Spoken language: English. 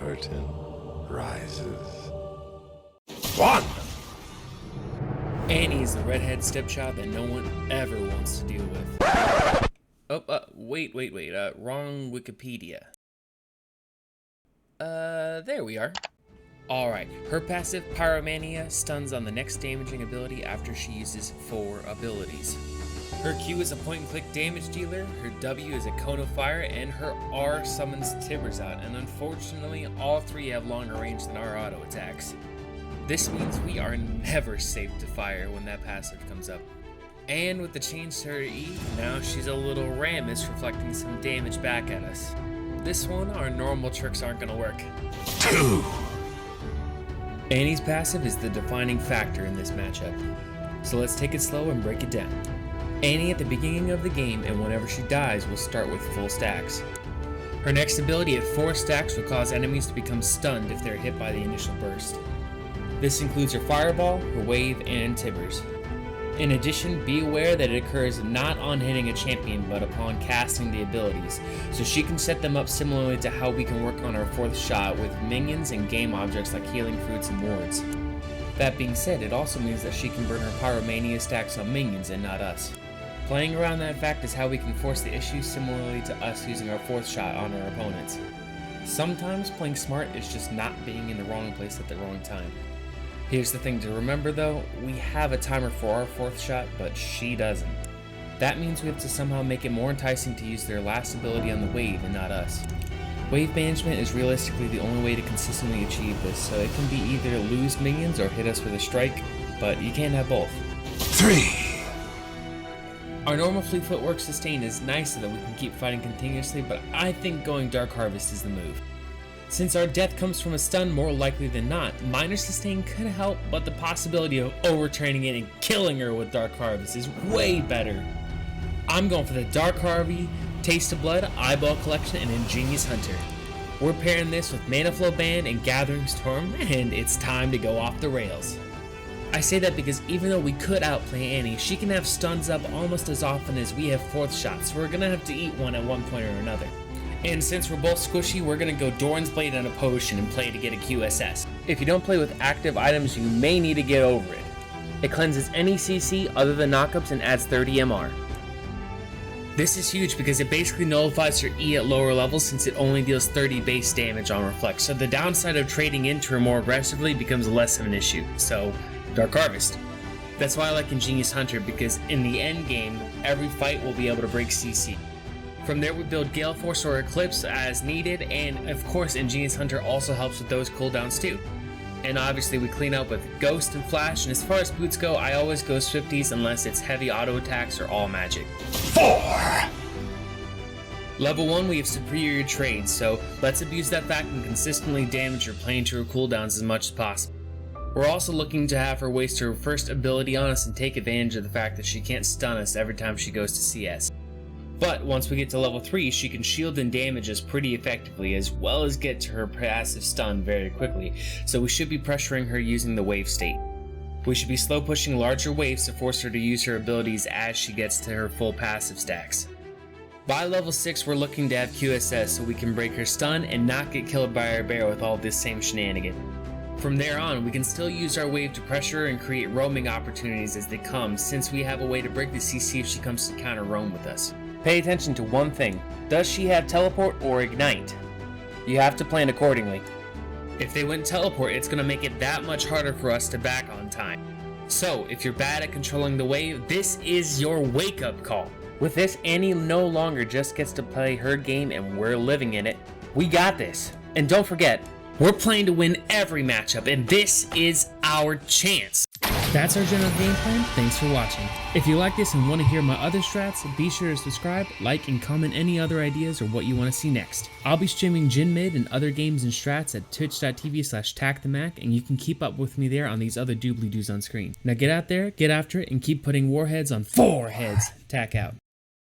curtain rises. One! Annie's the redhead stepchild that no one ever wants to deal with. Wait, wrong Wikipedia. There we are. Alright, her passive, Pyromania, stuns on the next damaging ability after she uses 4 abilities. Her Q is a point-and-click damage dealer, her W is a cone of fire, and her R summons Tibbers out, and unfortunately, all 3 have longer range than our auto attacks. This means we are never safe to fire when that passive comes up. And with the change to her E, now she's a little Rammus reflecting some damage back at us. This one, our normal tricks aren't gonna work. 2! Annie's passive is the defining factor in this matchup. So let's take it slow and break it down. Annie at the beginning of the game and whenever she dies will start with full stacks. Her next ability at 4 stacks will cause enemies to become stunned if they're hit by the initial burst. This includes her Fireball, her Wave, and Tibbers. In addition, be aware that it occurs not on hitting a champion but upon casting the abilities, so she can set them up similarly to how we can work on our 4th shot with minions and game objects like healing fruits and wards. That being said, it also means that she can burn her Pyromania stacks on minions and not us. Playing around that fact is how we can force the issue similarly to us using our 4th shot on our opponents. Sometimes playing smart is just not being in the wrong place at the wrong time. Here's the thing to remember though, we have a timer for our 4th shot, but she doesn't. That means we have to somehow make it more enticing to use their last ability on the wave and not us. Wave management is realistically the only way to consistently achieve this, so it can be either lose minions or hit us with a strike, but you can't have both. 3! Our normal fleet footwork sustain is nice so that we can keep fighting continuously, but I think going Dark Harvest is the move. Since our death comes from a stun more likely than not, minor sustain could help, but the possibility of overturning it and killing her with Dark Harvest is way better. I'm going for the Dark Harvey, Taste of Blood, Eyeball Collection, and Ingenious Hunter. We're pairing this with Mana Flow Band and Gathering Storm, and it's time to go off the rails. I say that because even though we could outplay Annie, she can have stuns up almost as often as we have 4th shots, so we're gonna have to eat one at one point or another. And since we're both squishy, we're gonna go Doran's Blade and a potion and play to get a QSS. If you don't play with active items, you may need to get over it. It cleanses any CC other than knockups and adds 30 MR. This is huge because it basically nullifies your E at lower levels since it only deals 30 base damage on Reflect, so the downside of trading into her more aggressively becomes less of an issue, so Dark Harvest. That's why I like Ingenious Hunter, because in the end game, every fight will be able to break CC. From there we build Gale Force or Eclipse as needed, and of course Ingenious Hunter also helps with those cooldowns too. And obviously we clean up with Ghost and Flash, and as far as boots go, I always go Swifties unless it's heavy auto attacks or all magic. 4! Level 1 we have superior trades, so let's abuse that fact and consistently damage her playing to her cooldowns as much as possible. We're also looking to have her waste her first ability on us and take advantage of the fact that she can't stun us every time she goes to CS. But once we get to level 3, she can shield and damage us pretty effectively, as well as get to her passive stun very quickly, so we should be pressuring her using the wave state. We should be slow pushing larger waves to force her to use her abilities as she gets to her full passive stacks. By level 6 we're looking to have QSS so we can break her stun and not get killed by our bear with all this same shenanigan. From there on, we can still use our wave to pressure her and create roaming opportunities as they come, since we have a way to break the CC if she comes to counter roam with us. Pay attention to one thing. Does she have teleport or ignite? You have to plan accordingly. If they went teleport, it's going to make it that much harder for us to back on time. So, if you're bad at controlling the wave, this is your wake-up call. With this, Annie no longer just gets to play her game and we're living in it. We got this. And don't forget, we're playing to win every matchup, and this is our chance. That's our general game plan. Thanks for watching. If you like this and want to hear my other strats, be sure to subscribe, like, and comment any other ideas or what you want to see next. I'll be streaming Jhin Mid and other games and strats at twitch.tv/tackthemac, and you can keep up with me there on these other doobly-doos on screen. Now get out there, get after it, and keep putting warheads on 4 heads. Tack out.